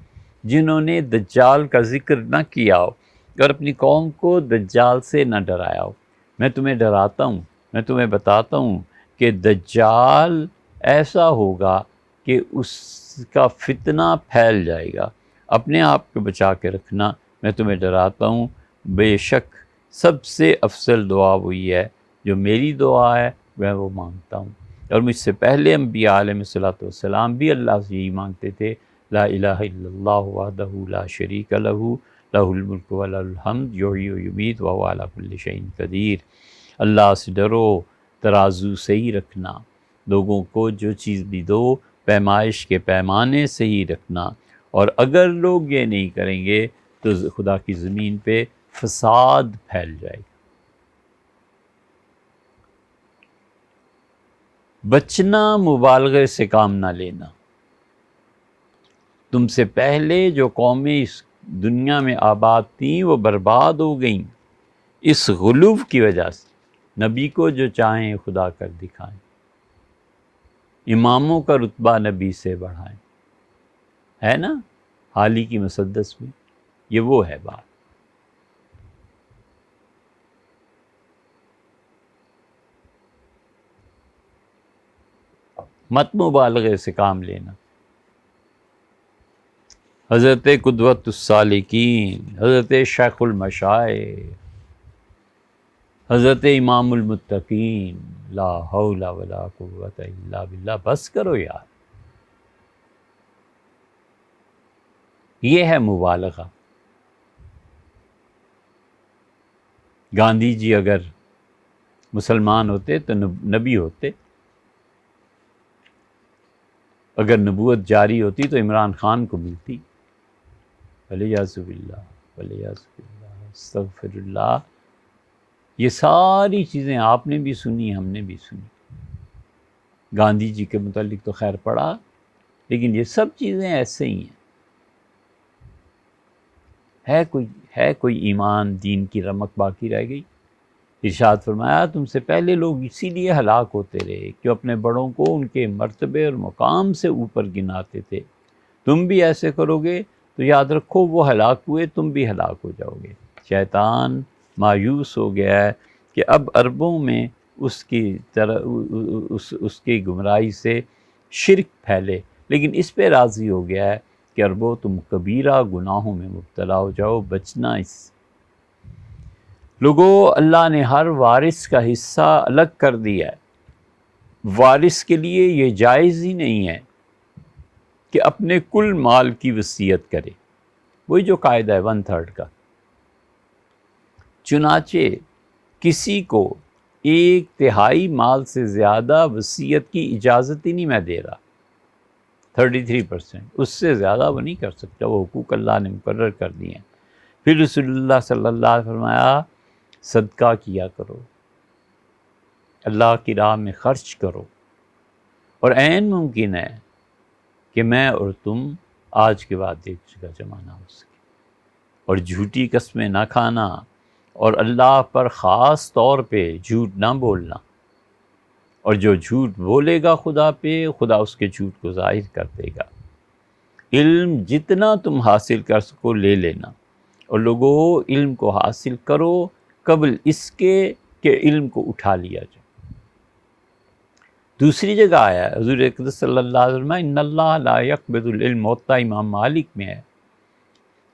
جنہوں نے دجال کا ذکر نہ کیا ہو اور اپنی قوم کو دجال سے نہ ڈرایا ہو. میں تمہیں ڈراتا ہوں، میں تمہیں بتاتا ہوں کہ دجال ایسا ہوگا کہ اس کا فتنہ پھیل جائے گا. اپنے آپ کو بچا کے رکھنا، میں تمہیں ڈراتا ہوں. بے شک سب سے افضل دعا وہی ہے جو میری دعا ہے، میں وہ مانگتا ہوں. اور مجھ سے پہلے انبیاء علیہ الصلوۃ والسلام بھی اللہ سے یہی مانگتے تھے، لا الہ الا اللہ وحدہ لا شریک لہ لہ الملک ولہ الحمد یحیی و یمیت وہو علی کل شیء قدیر. اللہ سے ڈرو، ترازو صحیح رکھنا، لوگوں کو جو چیز بھی دو پیمائش کے پیمانے سے ہی رکھنا. اور اگر لوگ یہ نہیں کریں گے تو خدا کی زمین پہ فساد پھیل جائے گا. بچنا، مبالغے سے کام نہ لینا. تم سے پہلے جو قومیں اس دنیا میں آباد تھیں وہ برباد ہو گئیں اس غلو کی وجہ سے. نبی کو جو چاہیں خدا کر دکھائیں، اماموں کا رتبہ نبی سے بڑھائیں. ہے نا حالی کی مسدس میں یہ وہ ہے بات. مت مبالغے سے کام لینا. حضرت قدوۃ السالکین، حضرت شیخ المشائخ، حضرت امام المتقین، لا حول ولا قوت الا باللہ. بس کرو یار، یہ ہے مبالغہ. گاندھی جی اگر مسلمان ہوتے تو نبی ہوتے، اگر نبوت جاری ہوتی تو عمران خان کو ملتی. ولیعذ باللہ، ولیعذ باللہ، استغفر اللہ. یہ ساری چیزیں آپ نے بھی سنی، ہم نے بھی سنی. گاندھی جی کے متعلق تو خیر پڑھا، لیکن یہ سب چیزیں ایسے ہی ہیں. ہے کوئی ایمان دین کی رمق باقی رہ گئی؟ ارشاد فرمایا تم سے پہلے لوگ اسی لیے ہلاک ہوتے رہے کہ اپنے بڑوں کو ان کے مرتبے اور مقام سے اوپر گناتے تھے. تم بھی ایسے کرو گے تو یاد رکھو وہ ہلاک ہوئے، تم بھی ہلاک ہو جاؤ گے. شیطان مایوس ہو گیا ہے کہ اب عربوں میں اس کی گمراہی سے شرک پھیلے، لیکن اس پہ راضی ہو گیا ہے کہ عربوں تم کبیرہ گناہوں میں مبتلا ہو جاؤ، بچنا اس. لوگوں، اللہ نے ہر وارث کا حصہ الگ کر دیا ہے. وارث کے لیے یہ جائز ہی نہیں ہے کہ اپنے کل مال کی وصیت کرے. وہی جو قاعدہ ہے 1/3 کا. چنانچہ کسی کو 1/3 مال سے زیادہ وصیت کی اجازت ہی نہیں میں دے رہا. 33%، اس سے زیادہ وہ نہیں کر سکتا، وہ حقوق اللہ نے مقرر کر دیے ہیں۔ پھر رسول اللہ صلی اللہ علیہ وسلم فرمایا صدقہ کیا کرو، اللہ کی راہ میں خرچ کرو، اور عین ممکن ہے کہ میں اور تم آج کے بعد ایک جگہ جمع نہ ہو سکے، اور جھوٹی قسمیں نہ کھانا، اور اللہ پر خاص طور پہ جھوٹ نہ بولنا، اور جو جھوٹ بولے گا خدا پہ، خدا اس کے جھوٹ کو ظاہر کر دے گا۔ علم جتنا تم حاصل کر سکو لے لینا، اور لوگوں علم کو حاصل کرو قبل اس کے کہ علم کو اٹھا لیا جائے۔ دوسری جگہ آیا ہے حضور اقدس صلی اللہ علیہ وسلم ان اللہ لا یقبض العلم، موطا امام مالک میں ہے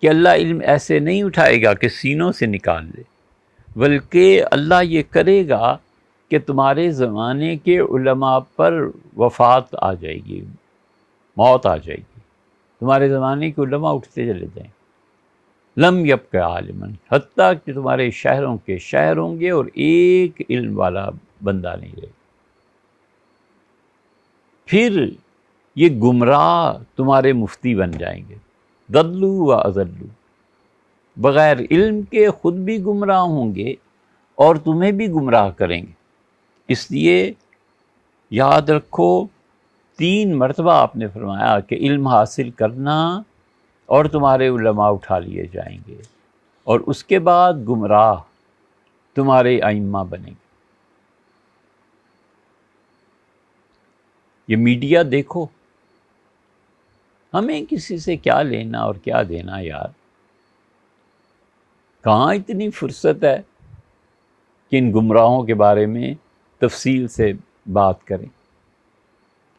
کہ اللہ علم ایسے نہیں اٹھائے گا کہ سینوں سے نکال لے، بلکہ اللہ یہ کرے گا کہ تمہارے زمانے کے علماء پر وفات آ جائے گی، موت آ جائے گی، تمہارے زمانے کے علماء اٹھتے چلے جائیں، لم یبق عالما، حتیٰ کہ تمہارے شہروں کے شہر ہوں گے اور ایک علم والا بندہ نہیں رہے گا۔ پھر یہ گمراہ تمہارے مفتی بن جائیں گے، ضلوا و اضلوا، بغیر علم کے خود بھی گمراہ ہوں گے اور تمہیں بھی گمراہ کریں گے۔ اس لیے یاد رکھو 3 مرتبہ آپ نے فرمایا کہ علم حاصل کرنا اور تمہارے علماء اٹھا لیے جائیں گے، اور اس کے بعد گمراہ تمہارے ائمہ بنیں گے۔ یہ میڈیا دیکھو، ہمیں کسی سے کیا لینا اور کیا دینا یار، کہاں اتنی فرصت ہے کہ ان گمراہوں کے بارے میں تفصیل سے بات کریں۔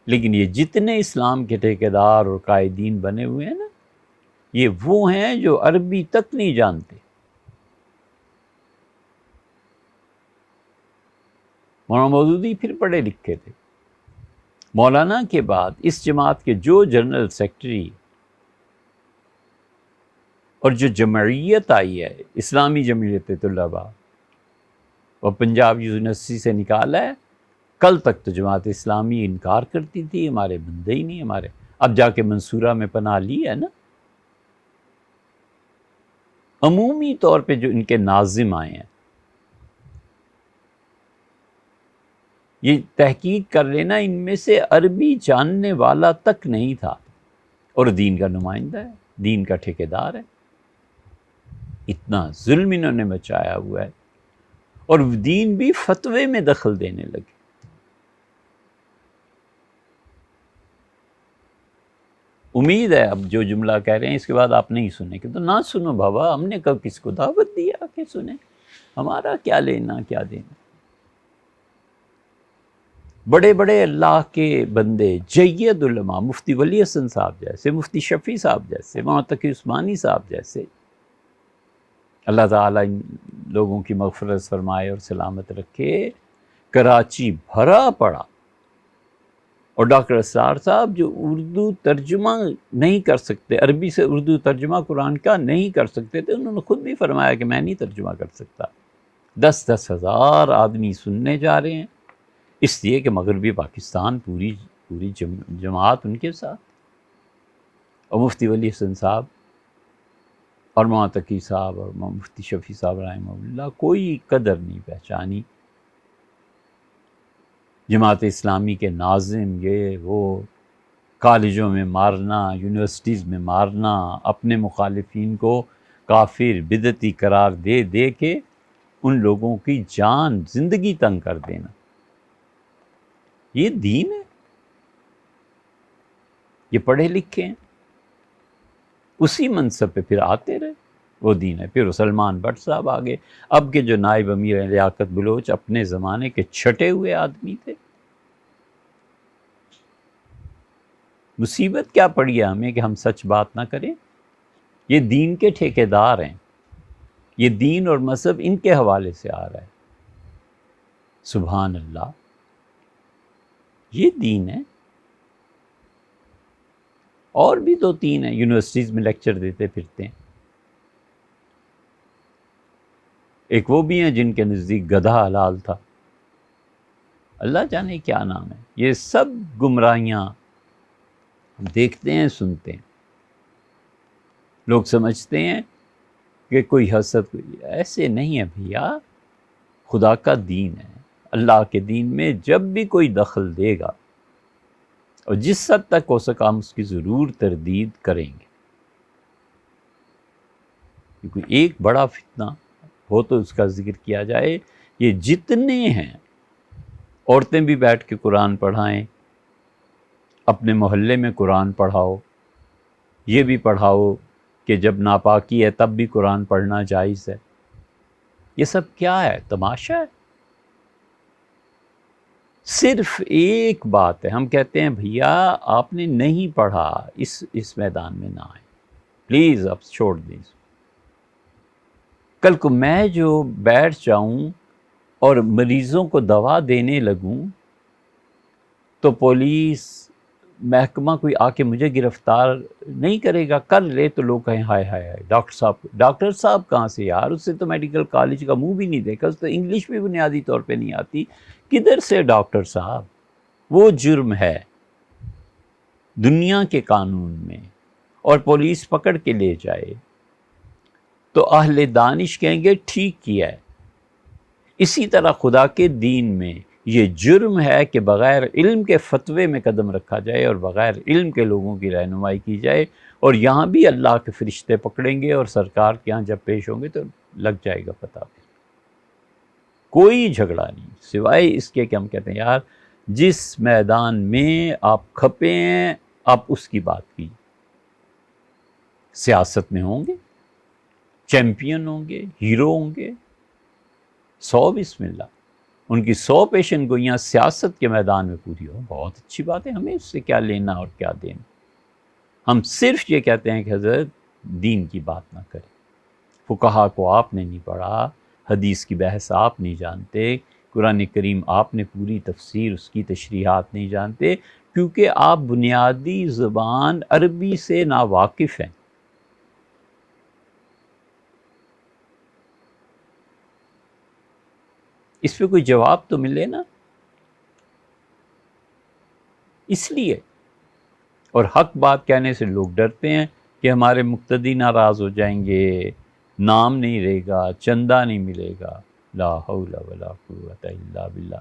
لیکن یہ جتنے اسلام کے ٹھیکیدار اور قائدین بنے ہوئے ہیں نا، یہ وہ ہیں جو عربی تک نہیں جانتے۔ مولانا مودودی پھر پڑھے لکھے تھے، مولانا کے بعد اس جماعت کے جو جنرل سیکرٹری اور جو جمعیت آئی ہے اسلامی جمعیت طلباء، وہ پنجاب یونیورسٹی سے نکالا ہے، کل تک تو جماعت اسلامی انکار کرتی تھی، ہمارے بندے ہی نہیں ہمارے، اب جا کے منصورہ میں پناہ لی ہے نا۔ عمومی طور پہ جو ان کے ناظم آئے ہیں، یہ تحقیق کر لینا ان میں سے عربی جاننے والا تک نہیں تھا، اور دین کا نمائندہ ہے، دین کا ٹھیکیدار ہے۔ اتنا ظلم انہوں نے مچایا ہوا ہے، اور دین بھی فتوے میں دخل دینے لگے۔ امید ہے اب جو جملہ کہہ رہے ہیں اس کے بعد آپ نہیں سنیں کہ تو نہ سنو بابا، ہم نے کب کس کو دعوت دیا کہ سنیں، ہمارا کیا لینا کیا دینا۔ بڑے بڑے اللہ کے بندے، جید علماء، مفتی ولی حسن صاحب جیسے، مفتی شفیع صاحب جیسے، مولانا تقی عثمانی صاحب جیسے، اللہ تعالیٰ ان لوگوں کی مغفرت فرمائے اور سلامت رکھے، کراچی بھرا پڑا۔ اور ڈاکٹر اسرار صاحب جو اردو ترجمہ نہیں کر سکتے، عربی سے اردو ترجمہ قرآن کا نہیں کر سکتے تھے، انہوں نے خود بھی فرمایا کہ میں نہیں ترجمہ کر سکتا۔ 10 ہزار آدمی سننے جا رہے ہیں، اس لیے کہ مغربی پاکستان پوری جماعت ان کے ساتھ، اور مفتی ولی حسن صاحب اور مولانا تقی صاحب اور مفتی شفیع صاحب رحمہ اللہ کوئی قدر نہیں پہچانی۔ جماعت اسلامی کے ناظم، یہ وہ کالجوں میں مارنا، یونیورسٹیز میں مارنا، اپنے مخالفین کو کافر بدعتی قرار دے دے کے ان لوگوں کی جان زندگی تنگ کر دینا، یہ دین ہے؟ یہ پڑھے لکھے ہیں، اسی منصب پہ پھر آتے رہے، وہ دین ہے۔ پھر سلمان بٹ صاحب آگے، اب کے جو نائب امیر ہیں لیاقت بلوچ، اپنے زمانے کے چھٹے ہوئے آدمی تھے۔ مصیبت کیا پڑی ہے ہمیں کہ ہم سچ بات نہ کریں؟ یہ دین کے ٹھیکیدار ہیں، یہ دین اور مذہب ان کے حوالے سے آ رہا ہے۔ سبحان اللہ، یہ دین ہے۔ اور بھی 2-3 ہیں یونیورسٹیز میں لیکچر دیتے پھرتے ہیں، ایک وہ بھی ہیں جن کے نزدیک گدھا حلال تھا، اللہ جانے کیا نام ہے۔ یہ سب گمراہیاں ہم دیکھتے ہیں، سنتے ہیں، لوگ سمجھتے ہیں کہ کوئی حسد، کوئی ایسے نہیں ہے بھیا. خدا کا دین ہے، اللہ کے دین میں جب بھی کوئی دخل دے گا اور جس حد تک ہو سکا ہم اس کی ضرور تردید کریں گے. کیونکہ ایک بڑا فتنہ ہو تو اس کا ذکر کیا جائے. یہ جتنے ہیں، عورتیں بھی بیٹھ کے قرآن پڑھائیں، اپنے محلے میں قرآن پڑھاؤ، یہ بھی پڑھاؤ کہ جب ناپاکی ہے تب بھی قرآن پڑھنا جائز ہے. یہ سب کیا ہے؟ تماشا ہے. صرف ایک بات ہے، ہم کہتے ہیں بھیا آپ نے نہیں پڑھا، اس میدان میں نہ آئیں، پلیز اب چھوڑ دیں. کل کو میں جو بیٹھ جاؤں اور مریضوں کو دوا دینے لگوں تو پولیس محکمہ کوئی آ کے مجھے گرفتار نہیں کرے گا. کر لے تو لوگ کہیں ہائے ہائے ہائے ڈاکٹر صاحب کہاں سے یار، اس سے تو میڈیکل کالج کا منہ بھی نہیں دیکھا، اس تو انگلش بھی بنیادی طور پہ نہیں آتی، کدھر سے ڈاکٹر صاحب. وہ جرم ہے دنیا کے قانون میں، اور پولیس پکڑ کے لے جائے تو اہل دانش کہیں گے ٹھیک کیا ہے. اسی طرح خدا کے دین میں یہ جرم ہے کہ بغیر علم کے فتوے میں قدم رکھا جائے اور بغیر علم کے لوگوں کی رہنمائی کی جائے. اور یہاں بھی اللہ کے فرشتے پکڑیں گے اور سرکار کے یہاں جب پیش ہوں گے تو لگ جائے گا پتہ. کوئی جھگڑا نہیں سوائے اس کے کہ ہم کہتے ہیں یار جس میدان میں آپ کھپے ہیں آپ اس کی بات کی. سیاست میں ہوں گے، چیمپئن ہوں گے، ہیرو ہوں گے، 100 بسم اللہ، ان کی 100 پیشن گوئیاں سیاست کے میدان میں پوری ہو، بہت اچھی بات ہے، ہمیں اس سے کیا لینا اور کیا دینا. ہم صرف یہ کہتے ہیں کہ حضرت دین کی بات نہ کریں. فقہا کو آپ نے نہیں پڑھا، حدیث کی بحث آپ نہیں جانتے، قرآن کریم آپ نے پوری تفسیر اس کی تشریحات نہیں جانتے، کیونکہ آپ بنیادی زبان عربی سے ناواقف ہیں. اس پہ کوئی جواب تو ملے نا. اس لیے اور حق بات کہنے سے لوگ ڈرتے ہیں کہ ہمارے مقتدی ناراض ہو جائیں گے، نام نہیں رہے گا، چندہ نہیں ملے گا. لا حول ولا قوت الا باللہ.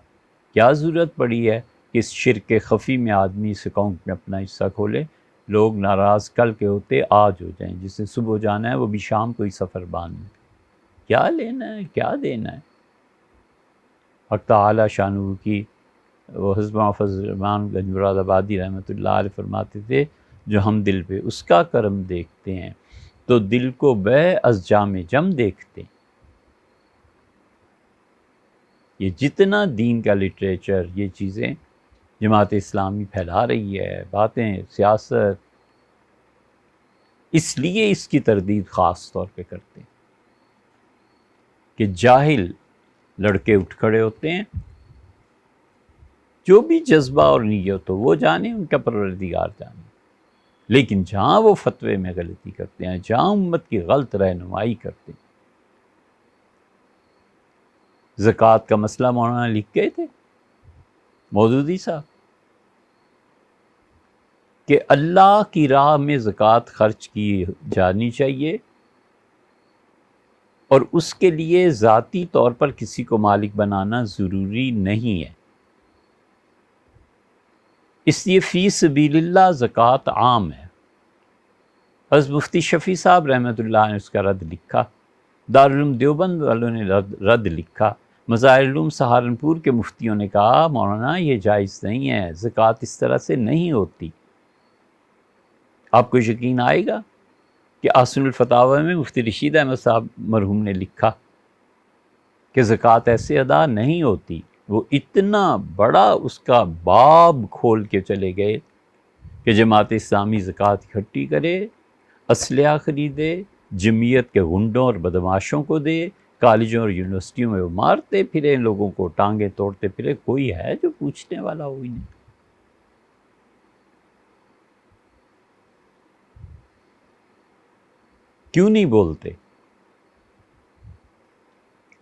کیا ضرورت پڑی ہے کہ اس شرک خفی میں آدمی اس اکاؤنٹ میں اپنا حصہ کھولے؟ لوگ ناراض کل کے ہوتے آج ہو جائیں، جس نے صبح جانا ہے وہ بھی شام کو ہی سفر باندھ. کیا لینا ہے، کیا دینا ہے؟ حق تعالی شانہ کی وہ حضرت محافظ رحمان گنج مراد آبادی رحمۃ اللہ علیہ فرماتے تھے جو ہم دل پہ اس کا کرم دیکھتے ہیں تو دل کو بے از جام جم دیکھتے ہیں. یہ جتنا دین کا لٹریچر، یہ چیزیں جماعت اسلامی پھیلا رہی ہے، باتیں، سیاست، اس لیے اس کی تردید خاص طور پہ کرتے ہیں کہ جاہل لڑکے اٹھ کھڑے ہوتے ہیں، جو بھی جذبہ اور نیت ہو وہ جانے، ان کا پروردگار جانے. لیکن جہاں وہ فتوے میں غلطی کرتے ہیں، جہاں امت کی غلط رہنمائی کرتے ہیں. زکوٰۃ کا مسئلہ مولانا لکھ گئے تھے مودودی صاحب کہ اللہ کی راہ میں زکوٰۃ خرچ کی جانی چاہیے اور اس کے لیے ذاتی طور پر کسی کو مالک بنانا ضروری نہیں ہے. اس لیے فی سبیل اللہ زکوٰۃ عام ہے. حضرت مفتی شفیع صاحب رحمۃ اللہ نے اس کا رد لکھا، دارالعلوم دیوبند والوں نے رد لکھا، مظاہر علوم سہارنپور کے مفتیوں نے کہا مولانا یہ جائز نہیں ہے، زکوٰۃ اس طرح سے نہیں ہوتی. آپ کو یقین آئے گا کہ احسن الفتاوی میں مفتی رشید احمد صاحب مرحوم نے لکھا کہ زکوٰۃ ایسے ادا نہیں ہوتی. وہ اتنا بڑا اس کا باب کھول کے چلے گئے کہ جماعت اسلامی زکوٰۃ اکٹھی کرے، اسلحہ خریدے، جمعیت کے غنڈوں اور بدماشوں کو دے، کالجوں اور یونیورسٹیوں میں وہ مارتے پھرے، لوگوں کو ٹانگیں توڑتے پھرے. کوئی ہے جو پوچھنے والا ہو ہی نہیں. کیوں نہیں بولتے؟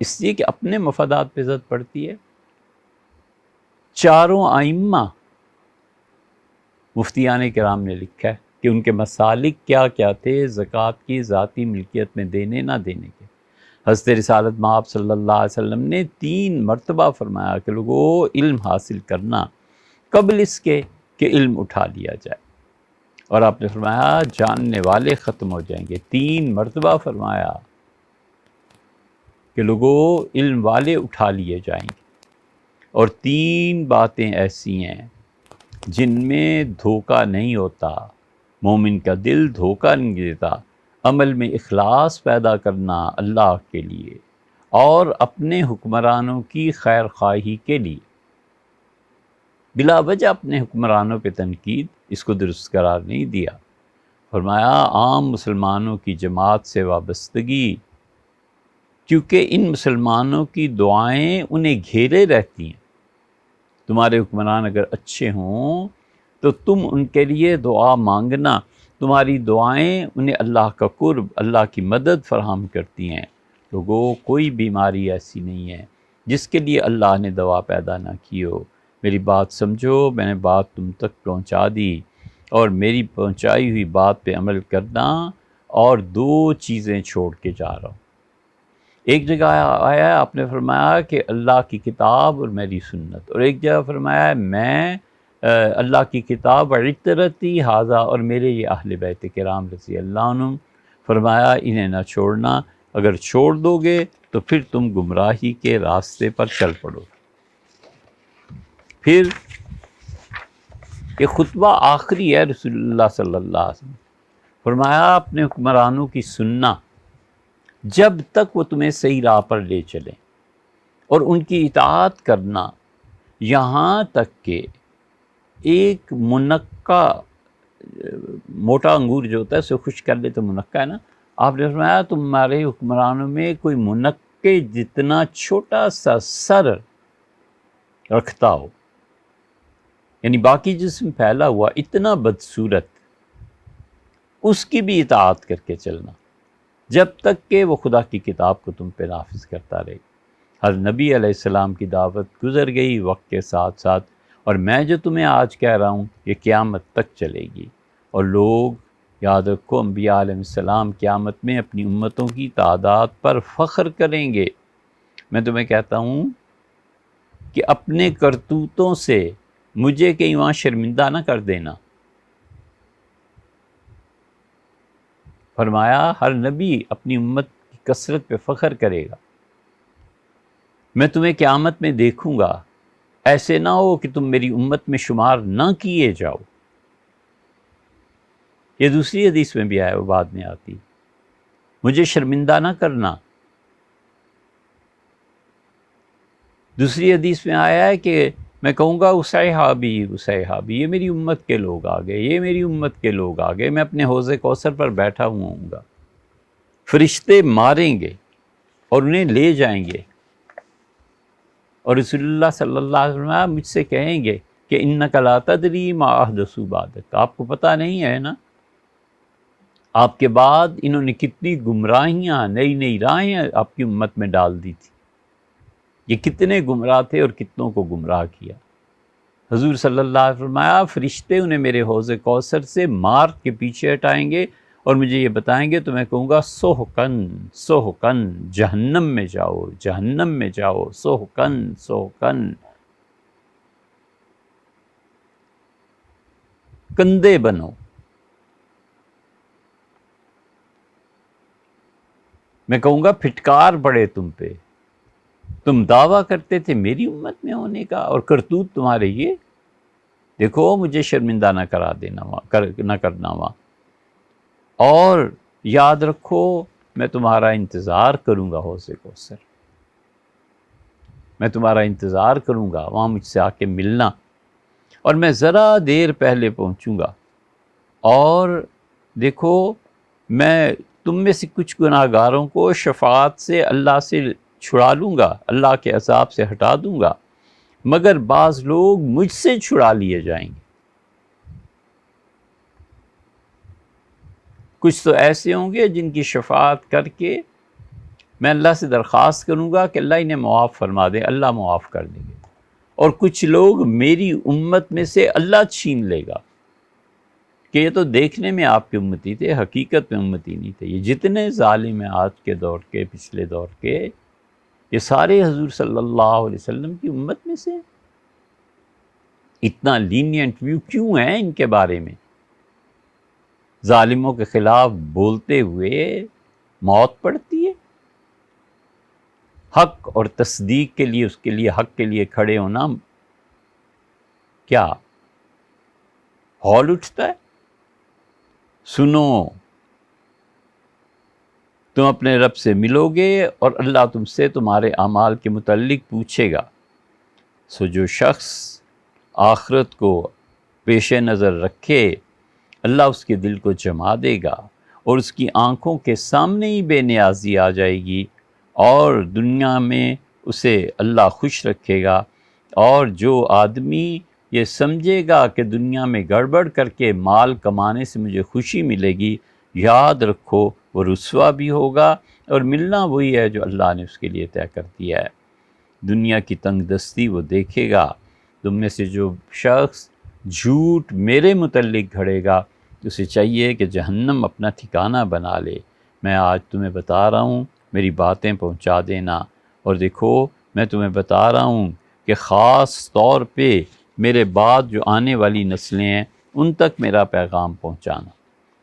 اس لیے کہ اپنے مفادات پہ زد پڑتی ہے. چاروں ائمہ مفتیان کرام نے لکھا ہے کہ ان کے مسالک کیا کیا تھے زکوٰۃ کی ذاتی ملکیت میں دینے نہ دینے کے۔ حضرت رسالت مآب صلی اللہ علیہ وسلم نے 3 مرتبہ فرمایا کہ لوگوں علم حاصل کرنا قبل اس کے کہ علم اٹھا لیا جائے، اور آپ نے فرمایا جاننے والے ختم ہو جائیں گے۔ 3 مرتبہ فرمایا کہ لوگوں علم والے اٹھا لیے جائیں گے، اور 3 باتیں ایسی ہیں جن میں دھوکہ نہیں ہوتا، مومن کا دل دھوکہ نہیں دیتا، عمل میں اخلاص پیدا کرنا اللہ کے لیے اور اپنے حکمرانوں کی خیر خواہی کے لیے۔ بلا وجہ اپنے حکمرانوں پہ تنقید اس کو درست قرار نہیں دیا۔ فرمایا عام مسلمانوں کی جماعت سے وابستگی، کیونکہ ان مسلمانوں کی دعائیں انہیں گھیرے رہتی ہیں۔ تمہارے حکمران اگر اچھے ہوں تو تم ان کے لیے دعا مانگنا، تمہاری دعائیں انہیں اللہ کا قرب، اللہ کی مدد فراہم کرتی ہیں۔ لوگوں کوئی بیماری ایسی نہیں ہے جس کے لیے اللہ نے دوا پیدا نہ کی ہو۔ میری بات سمجھو، میں نے بات تم تک پہنچا دی، اور میری پہنچائی ہوئی بات پہ عمل کرنا، اور 2 چیزیں چھوڑ کے جا رہا ہوں۔ ایک جگہ آیا ہے آپ نے فرمایا کہ اللہ کی کتاب اور میری سنت، اور ایک جگہ فرمایا ہے میں اللہ کی کتاب عطرتی حاذا، اور میرے یہ اہل بیت کرام رضی اللہ عنہم، فرمایا انہیں نہ چھوڑنا، اگر چھوڑ دو گے تو پھر تم گمراہی کے راستے پر چل پڑو۔ پھر یہ خطبہ آخری ہے رسول اللہ صلی اللہ علیہ وسلم، فرمایا اپنے حکمرانوں کی سننا جب تک وہ تمہیں صحیح راہ پر لے چلیں، اور ان کی اطاعت کرنا یہاں تک کہ ایک منقع موٹا انگور جو ہوتا ہے اسے خشک کر لے تو منقع ہے نا، آپ نے فرمایا تمہارے حکمرانوں میں کوئی منقع جتنا چھوٹا سا سر رکھتا ہو، یعنی باقی جسم پھیلا ہوا اتنا بدصورت، اس کی بھی اطاعت کر کے چلنا جب تک کہ وہ خدا کی کتاب کو تم پہ نافذ کرتا رہے۔ ہر نبی علیہ السلام کی دعوت گزر گئی وقت کے ساتھ ساتھ، اور میں جو تمہیں آج کہہ رہا ہوں یہ قیامت تک چلے گی، اور لوگ یاد رکھو انبیاء علیہ السلام قیامت میں اپنی امتوں کی تعداد پر فخر کریں گے۔ میں تمہیں کہتا ہوں کہ اپنے کرتوتوں سے مجھے کہیں وہاں شرمندہ نہ کر دینا۔ فرمایا ہر نبی اپنی امت کی کثرت پہ فخر کرے گا، میں تمہیں قیامت میں دیکھوں گا، ایسے نہ ہو کہ تم میری امت میں شمار نہ کیے جاؤ۔ یہ دوسری حدیث میں بھی آیا، وہ بعد میں آتی، مجھے شرمندہ نہ کرنا۔ دوسری حدیث میں آیا ہے کہ میں کہوں گا اصحابی اصحابی، یہ میری امت کے لوگ آ گئے، یہ میری امت کے لوگ آ گئے، میں اپنے حوض کوثر پر بیٹھا ہوا ہوں گا، فرشتے ماریں گے اور انہیں لے جائیں گے، اور رسول اللہ صلی اللہ علیہ وسلم مجھ سے کہیں گے کہ انک لا تدری ما احدثوا بعدک، آپ کو پتہ نہیں ہے نا آپ کے بعد انہوں نے کتنی گمراہیاں، نئی نئی راہیں آپ کی امت میں ڈال دی تھی، یہ کتنے گمراہ تھے اور کتنوں کو گمراہ کیا۔ حضور صلی اللہ علیہ وسلم فرمایا فرشتے انہیں میرے حوض کوثر سے مار کے پیچھے ہٹائیں گے اور مجھے یہ بتائیں گے، تو میں کہوں گا سحقن سحقن، جہنم میں جاؤ، جہنم میں جاؤ، سحقن سحقن، کندھے بنو۔ میں کہوں گا پھٹکار پڑے تم پہ، تم دعویٰ کرتے تھے میری امت میں ہونے کا، اور کرتوت تمہارے یہ، دیکھو مجھے شرمندہ نہ کرا دینا نہ کرنا وہاں، اور یاد رکھو میں تمہارا انتظار کروں گا حوض کوثر، میں تمہارا انتظار کروں گا وہاں مجھ سے آ کے ملنا، اور میں ذرا دیر پہلے پہنچوں گا، اور دیکھو میں تم میں سے کچھ گناہ گاروں کو شفاعت سے اللہ سے چھڑا لوں گا، اللہ کے عذاب سے ہٹا دوں گا، مگر بعض لوگ مجھ سے چھڑا لیے جائیں گے۔ کچھ تو ایسے ہوں گے جن کی شفاعت کر کے میں اللہ سے درخواست کروں گا کہ اللہ انہیں معاف فرما دے، اللہ معاف کر دیں گے، اور کچھ لوگ میری امت میں سے اللہ چھین لے گا، کہ یہ تو دیکھنے میں آپ کے امتی تھے، حقیقت میں امتی نہیں تھے۔ یہ جتنے ظالم ہیں آج کے دور کے، پچھلے دور کے، یہ سارے حضور صلی اللہ علیہ وسلم کی امت میں سے ہیں۔ اتنا لینینٹ ویو کیوں ہے ان کے بارے میں؟ ظالموں کے خلاف بولتے ہوئے موت پڑتی ہے۔ حق اور تصدیق کے لیے، اس کے لیے، حق کے لیے کھڑے ہونا کیا ہال اٹھتا ہے؟ سنو، تم اپنے رب سے ملو گے اور اللہ تم سے تمہارے اعمال کے متعلق پوچھے گا۔ سو جو شخص آخرت کو پیش نظر رکھے، اللہ اس کے دل کو جما دے گا اور اس کی آنکھوں کے سامنے ہی بے نیازی آ جائے گی، اور دنیا میں اسے اللہ خوش رکھے گا۔ اور جو آدمی یہ سمجھے گا کہ دنیا میں گڑبڑ کر کے مال کمانے سے مجھے خوشی ملے گی، یاد رکھو وہ رسوا بھی ہوگا، اور ملنا وہی ہے جو اللہ نے اس کے لیے طے کر دیا ہے۔ دنیا کی تنگ دستی وہ دیکھے گا۔ تم میں سے جو شخص جھوٹ میرے متعلق گھڑے گا، اسے چاہیے کہ جہنم اپنا ٹھکانہ بنا لے۔ میں آج تمہیں بتا رہا ہوں، میری باتیں پہنچا دینا، اور دیکھو میں تمہیں بتا رہا ہوں کہ خاص طور پہ میرے بعد جو آنے والی نسلیں ہیں ان تک میرا پیغام پہنچانا۔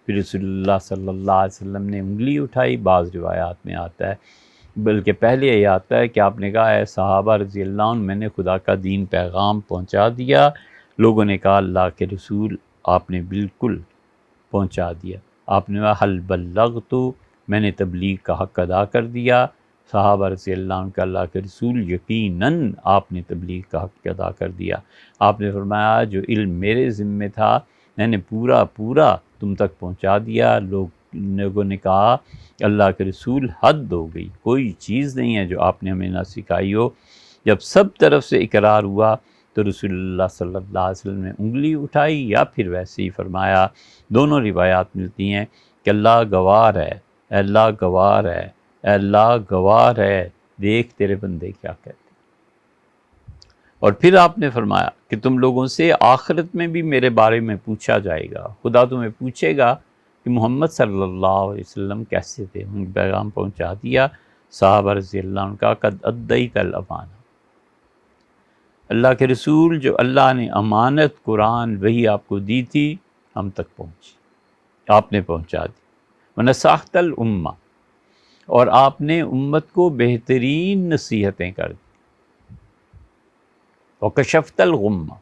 پھر رسول اللہ صلی اللہ علیہ وسلم نے انگلی اٹھائی، بعض روایات میں آتا ہے، بلکہ پہلے یہ آتا ہے کہ آپ نے کہا، اے صحابہ رضی اللہ عنہ، میں نے خدا کا دین پیغام پہنچا دیا۔ لوگوں نے کہا، اللہ کے رسول آپ نے بالکل پہنچا دیا۔ آپ نے کہا، حل بلغت، میں نے تبلیغ کا حق ادا کر دیا۔ صحابہ رضی اللہ عنہ کا، اللہ کے رسول یقیناً آپ نے تبلیغ کا حق ادا کر دیا۔ آپ نے فرمایا، جو علم میرے ذمے تھا میں نے پورا تم تک پہنچا دیا۔ لوگوں نے کہا، اللہ کے رسول حد ہو گئی، کوئی چیز نہیں ہے جو آپ نے ہمیں نہ سکھائی ہو۔ جب سب طرف سے اقرار ہوا تو رسول اللہ صلی اللہ علیہ وسلم نے انگلی اٹھائی، یا پھر ویسے ہی فرمایا، دونوں روایات ملتی ہیں کہ اللہ گوار ہے، اے اللہ گوار ہے، اے اللہ گوار ہے، دیکھ تیرے بندے کیا کہتے ہیں۔ اور پھر آپ نے فرمایا کہ تم لوگوں سے آخرت میں بھی میرے بارے میں پوچھا جائے گا۔ خدا تمہیں پوچھے گا کہ محمد صلی اللہ علیہ وسلم کیسے تھے، ان کا پیغام پہنچا دیا۔ صحابہ رضی اللہ عنہ کا، قد ادیت الامانہ، اللہ کے رسول جو اللہ نے امانت قرآن وہی آپ کو دی تھی ہم تک پہنچی، آپ نے پہنچا دی۔ ونصحت الامہ، اور آپ نے امت کو بہترین نصیحتیں کر دی۔ وکشفت الغمہ،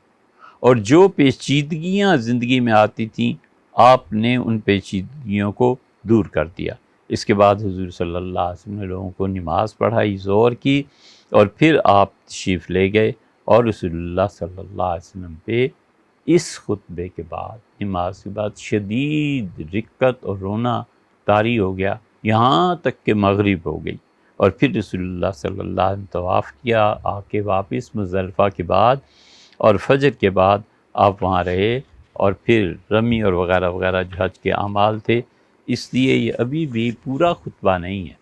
اور جو پیچیدگیاں زندگی میں آتی تھیں آپ نے ان پیچیدگیوں کو دور کر دیا۔ اس کے بعد حضور صلی اللہ علیہ وسلم نے لوگوں کو نماز پڑھائی، زور کی، اور پھر آپ تشریف لے گئے، اور رسول اللہ صلی اللہ علیہ وسلم پہ اس خطبے کے بعد، نماز کے بعد شدید رقت اور رونا طاری ہو گیا، یہاں تک کہ مغرب ہو گئی۔ اور پھر رسول اللہ صلی اللہ علیہ وسلم طواف کیا، آ کے واپس مزدلفہ کے بعد، اور فجر کے بعد آپ وہاں رہے، اور پھر رمی اور وغیرہ وغیرہ جو حج کے اعمال تھے۔ اس لیے یہ ابھی بھی پورا خطبہ نہیں ہے۔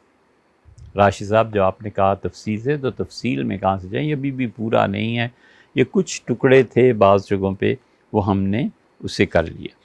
راشد صاحب جو آپ نے کہا تفصیل سے، تو تفصیل میں کہاں سے جائیں، یہ ابھی بھی پورا نہیں ہے، یہ کچھ ٹکڑے تھے بعض جگہوں پہ، وہ ہم نے اسے کر لیا۔